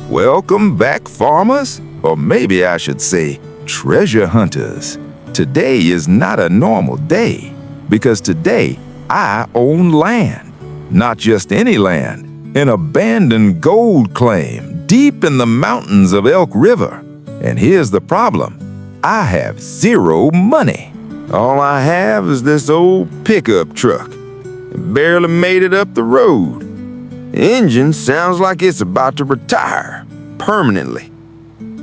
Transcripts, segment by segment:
Welcome back, farmers, or maybe I should say treasure hunters. Today is not a normal day, because today I own land. Not just any land, an abandoned gold claim deep in the mountains of Elk River. And here's the problem. I have zero money. All I have is this old pickup truck. It barely made it up the road. The engine sounds like it's about to retire permanently.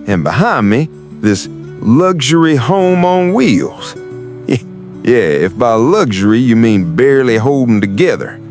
And behind me, this luxury home on wheels. Yeah, if by luxury you mean barely holding together.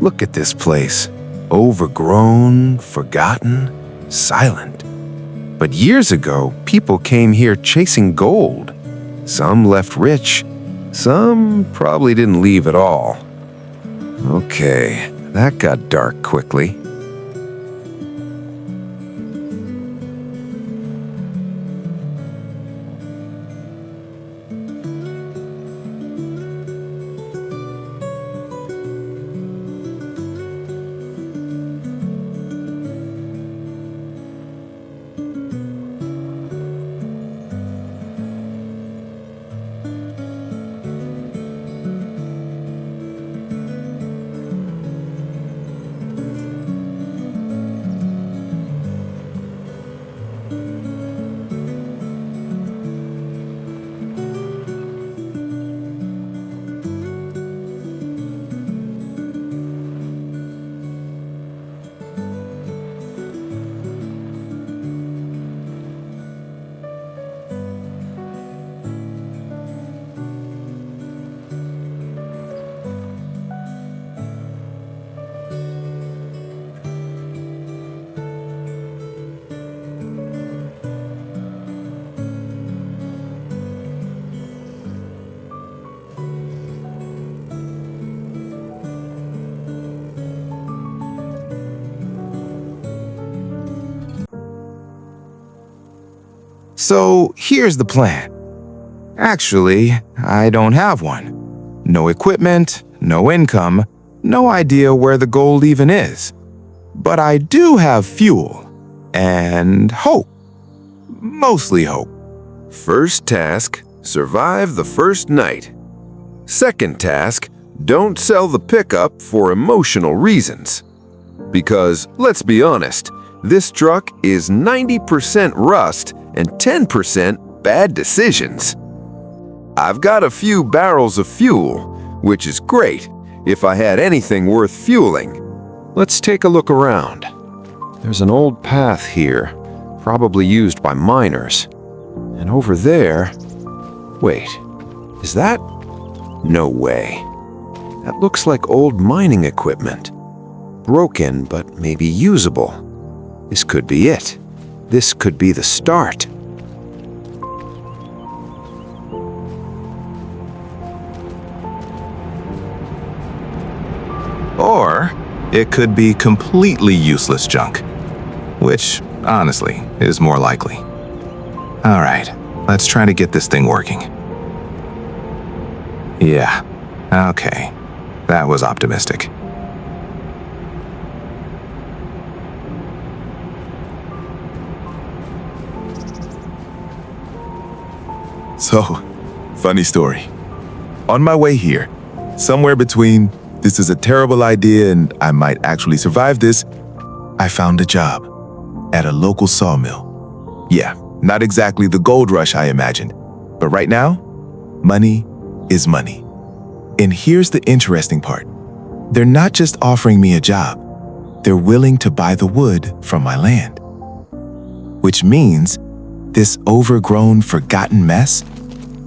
Look at this place. Overgrown, forgotten, silent. But years ago, people came here chasing gold. Some left rich, some probably didn't leave at all. Okay, that got dark quickly. So here's the plan. Actually, I don't have one. No equipment, no income, no idea where the gold even is. But I do have fuel and hope. Mostly hope. First task, survive the first night. Second task, don't sell the pickup for emotional reasons. Because, let's be honest, this truck is 90% rust and 10% bad decisions. I've got a few barrels of fuel, which is great if I had anything worth fueling. Let's take a look around. There's an old path here, probably used by miners. And over there... Wait, is that? No way. That looks like old mining equipment. Broken, but maybe usable. This could be it. This could be the start. Or it could be completely useless junk, which, honestly, is more likely. All right, let's try to get this thing working. Yeah, okay, that was optimistic. So, funny story. On my way here, somewhere between this is a terrible idea and I might actually survive this, I found a job at a local sawmill. Yeah, not exactly the gold rush I imagined, but right now, money is money. And here's the interesting part. They're not just offering me a job, they're willing to buy the wood from my land. Which means this overgrown, forgotten mess,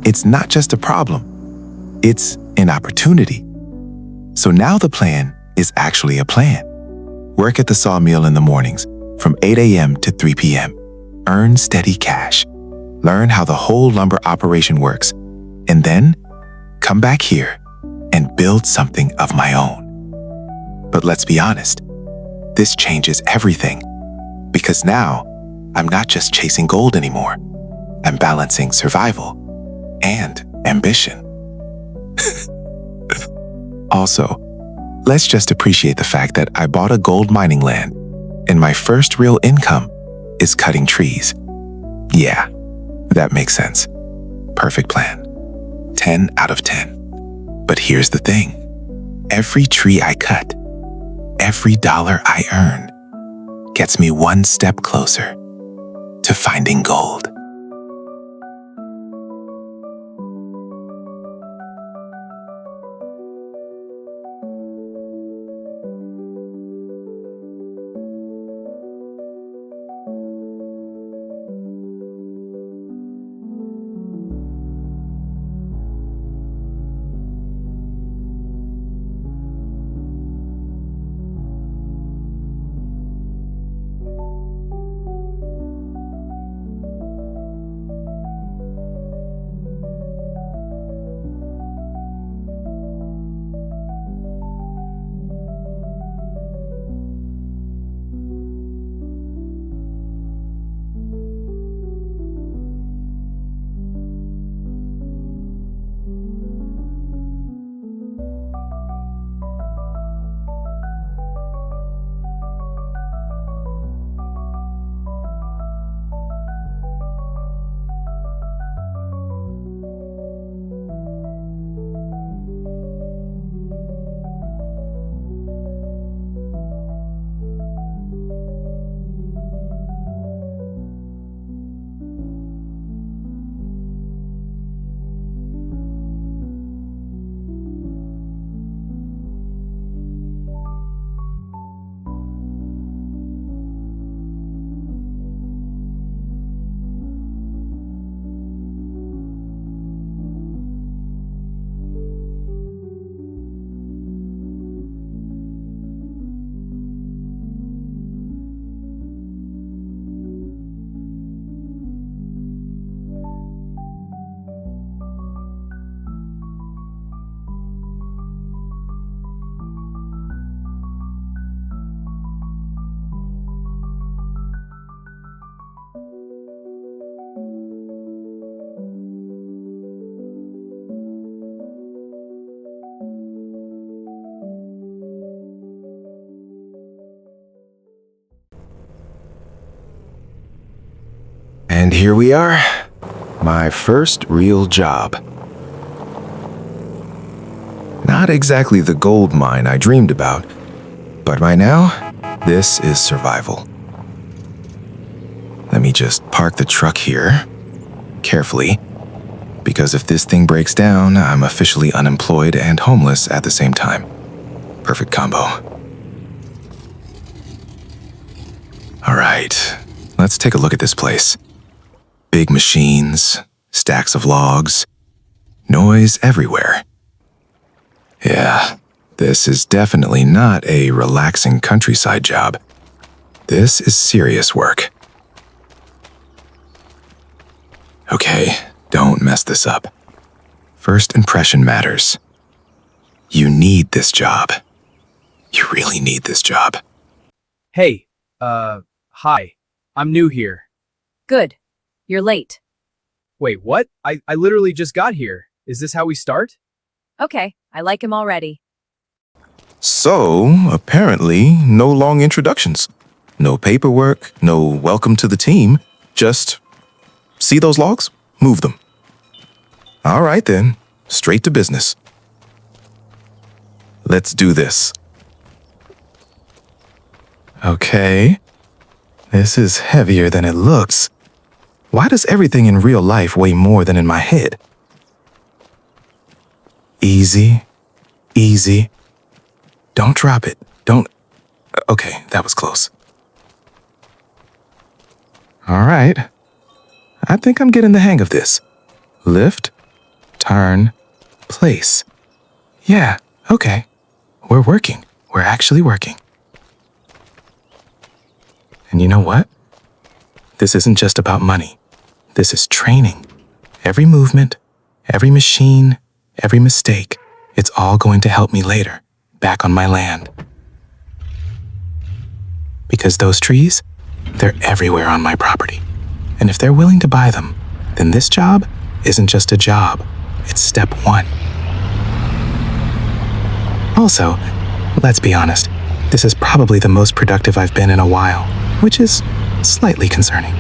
it's not just a problem, it's an opportunity. So now the plan is actually a plan. Work at the sawmill in the mornings from 8 a.m. to 3 p.m. Earn steady cash. Learn how the whole lumber operation works. And then come back here and build something of my own. But let's be honest, this changes everything. Because now I'm not just chasing gold anymore. I'm balancing survival and ambition. Also, let's just appreciate the fact that I bought a gold mining land and my first real income is cutting trees. Yeah, that makes sense. Perfect plan. 10 out of 10. But here's the thing. Every tree I cut, every dollar I earn, gets me one step closer to finding gold. And here we are, my first real job. Not exactly the gold mine I dreamed about, but right now, this is survival. Let me just park the truck here, carefully, because if this thing breaks down, I'm officially unemployed and homeless at the same time. Perfect combo. All right, let's take a look at this place. Big machines, stacks of logs, noise everywhere. Yeah, this is definitely not a relaxing countryside job. This is serious work. Okay, don't mess this up. First impression matters. You need this job. You really need this job. Hey, hi. I'm new here. Good. You're late. Wait, what? I literally just got here. Is this how we start? Okay, I like him already. So, apparently, no long introductions. No paperwork, no welcome to the team. Just see those logs? Move them. All right then, straight to business. Let's do this. Okay. This is heavier than it looks. Why does everything in real life weigh more than in my head? Easy, easy. Don't drop it. Don't. Okay, that was close. All right. I think I'm getting the hang of this. Lift, turn, place. Yeah, okay. We're working. We're actually working. And you know what? This isn't just about money. This is training. Every movement, every machine, every mistake, it's all going to help me later, back on my land. Because those trees, they're everywhere on my property. And if they're willing to buy them, then this job isn't just a job, it's step one. Also, let's be honest, this is probably the most productive I've been in a while, which is slightly concerning.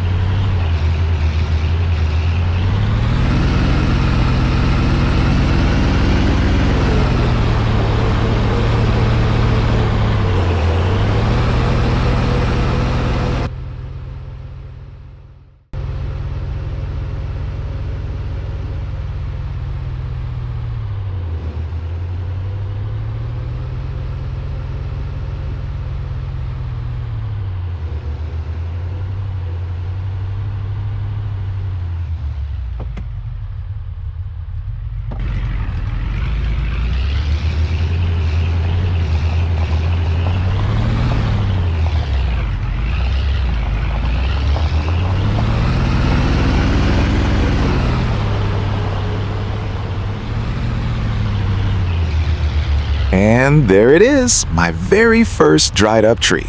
And there it is, my very first dried up tree.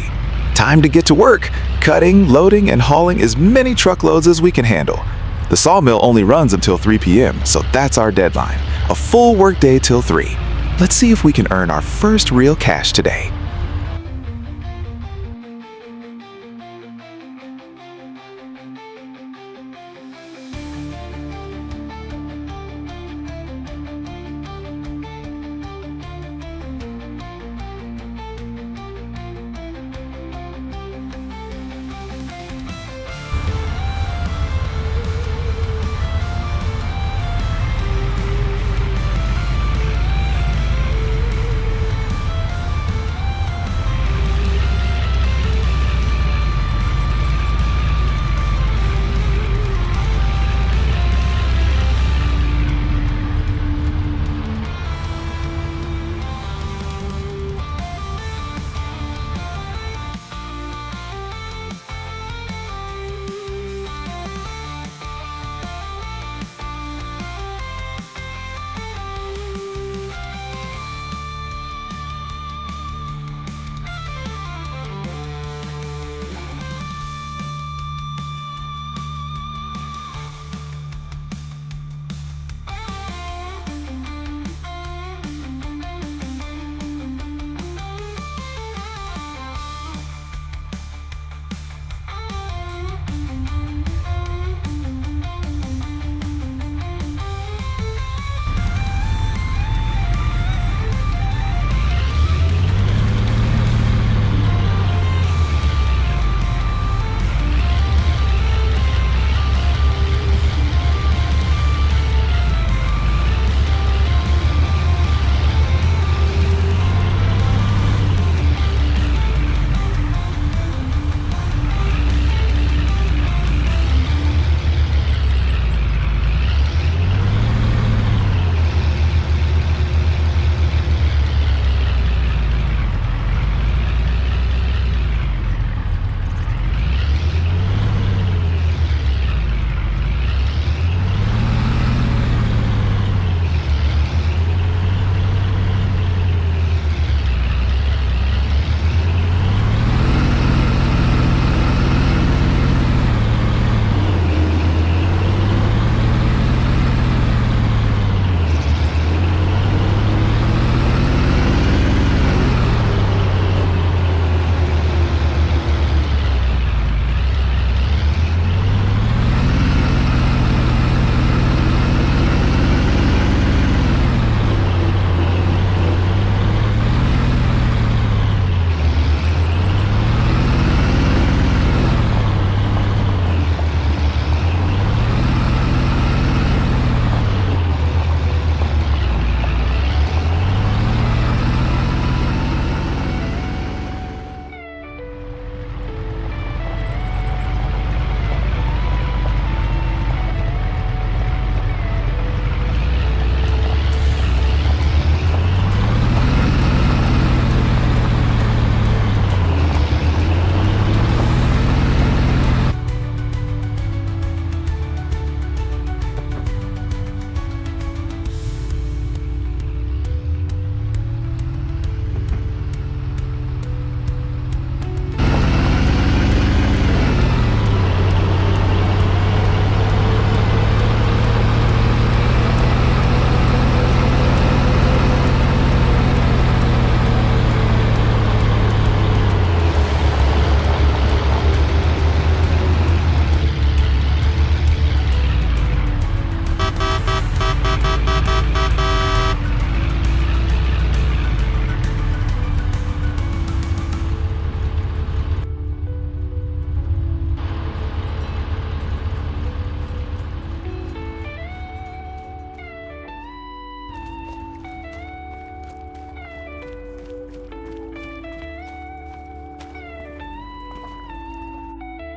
Time to get to work, cutting, loading, and hauling as many truckloads as we can handle. The sawmill only runs until 3 p.m., so that's our deadline. A full workday till 3. Let's see if we can earn our first real cash today.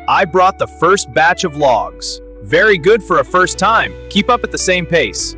I brought the first batch of logs. Very good for a first time. Keep up at the same pace.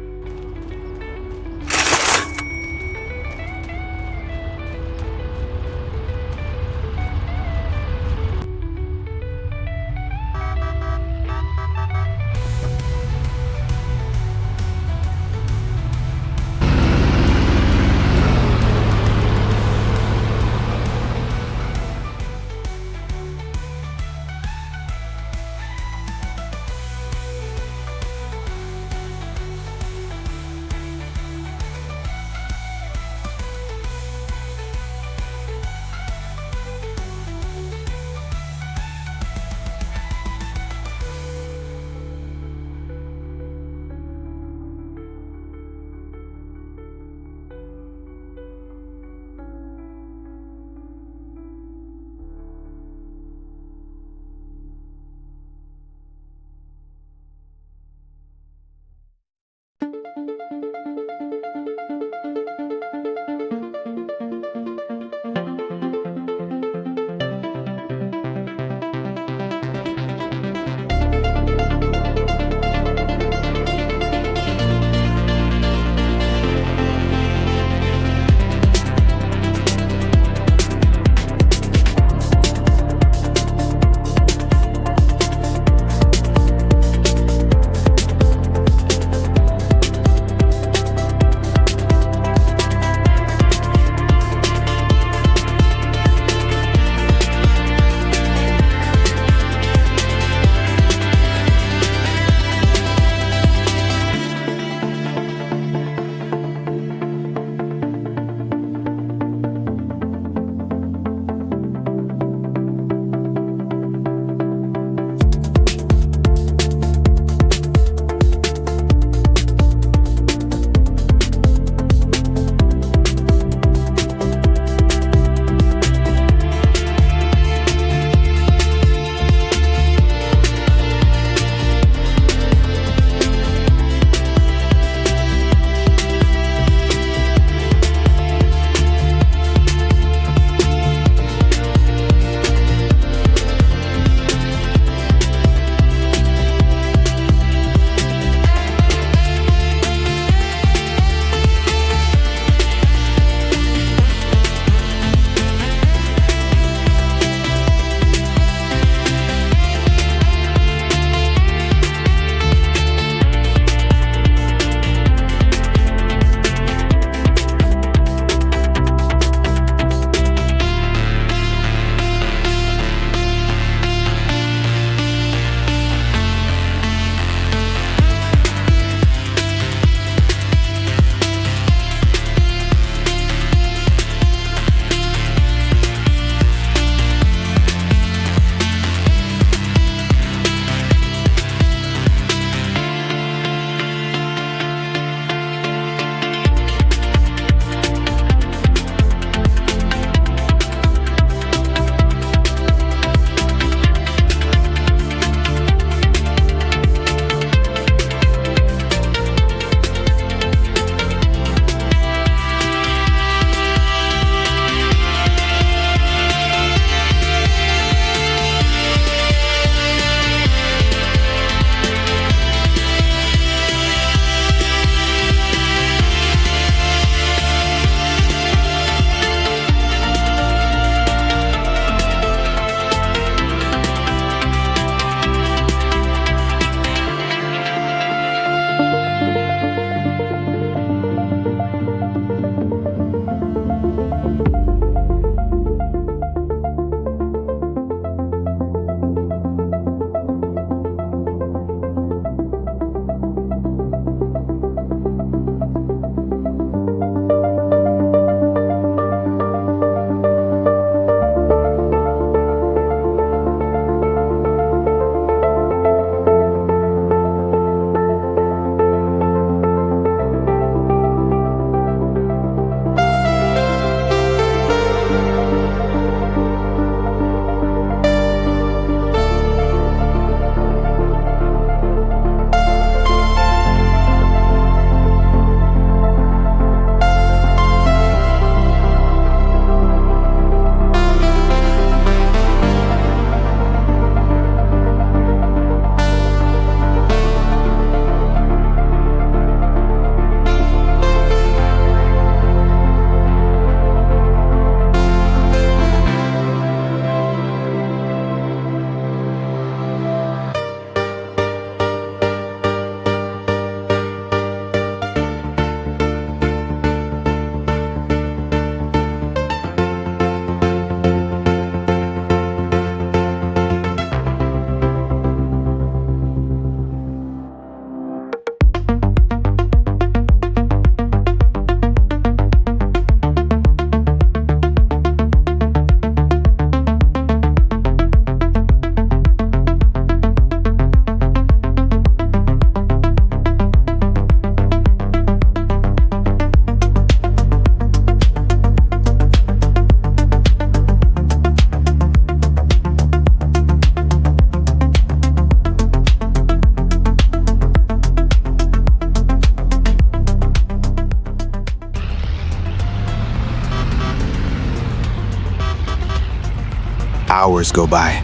Hours go by.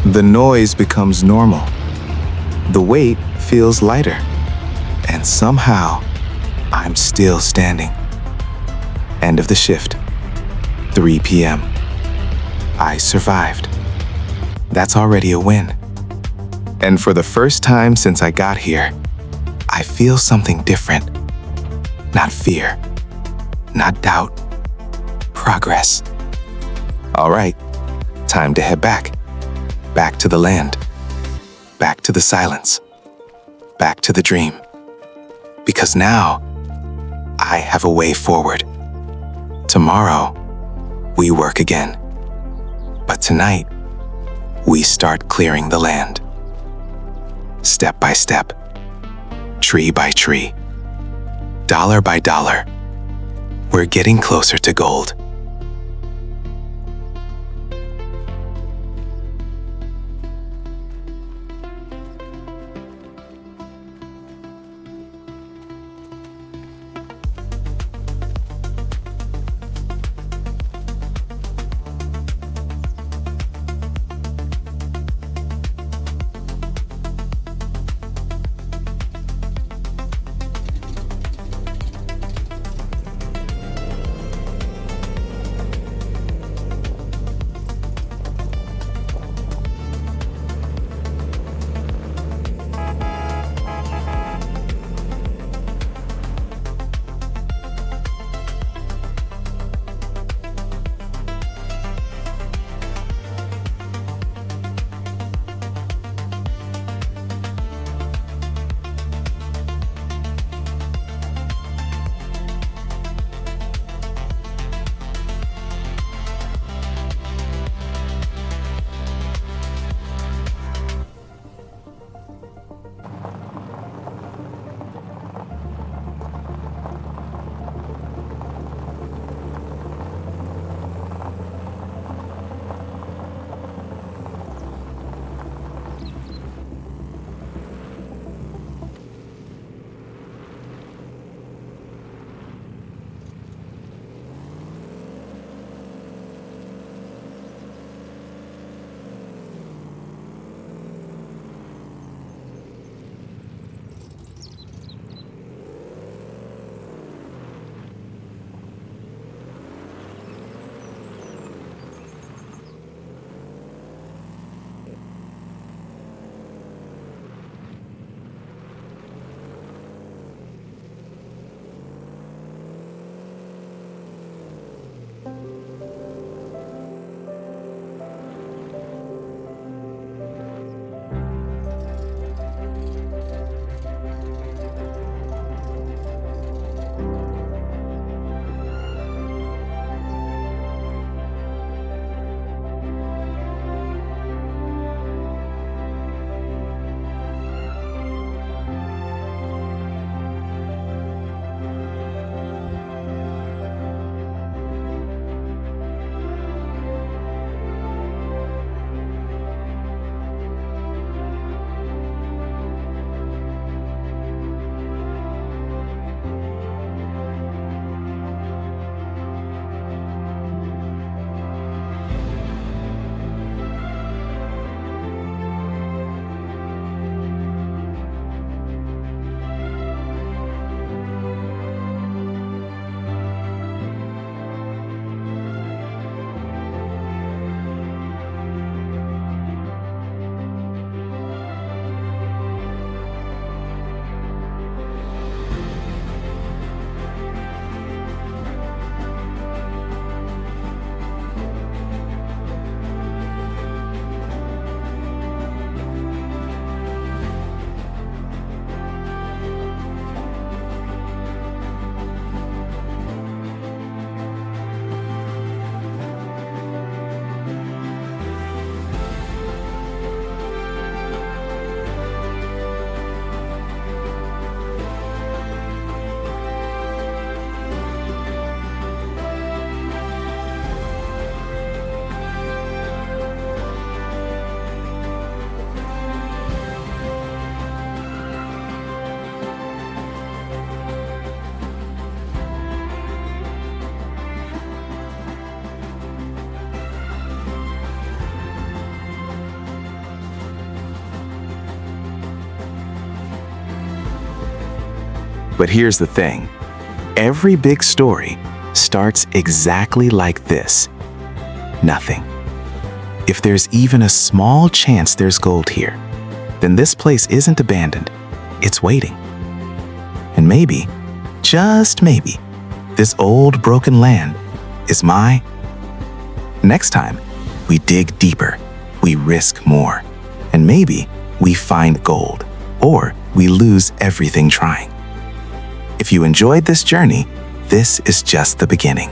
The noise becomes normal. The weight feels lighter. And somehow, I'm still standing. End of the shift. 3 p.m. I survived. That's already a win. And for the first time since I got here, I feel something different. Not fear, not doubt, progress. All right, time to head back. Back to the land. Back to the silence. Back to the dream. Because now, I have a way forward. Tomorrow, we work again. But tonight, we start clearing the land. Step by step, tree by tree, dollar by dollar, we're getting closer to gold. But here's the thing. Every big story starts exactly like this. Nothing. If there's even a small chance there's gold here, then this place isn't abandoned. It's waiting. And maybe, just maybe, this old broken land is my... Next time, we dig deeper, we risk more, and maybe we find gold, or we lose everything trying. If you enjoyed this journey, this is just the beginning.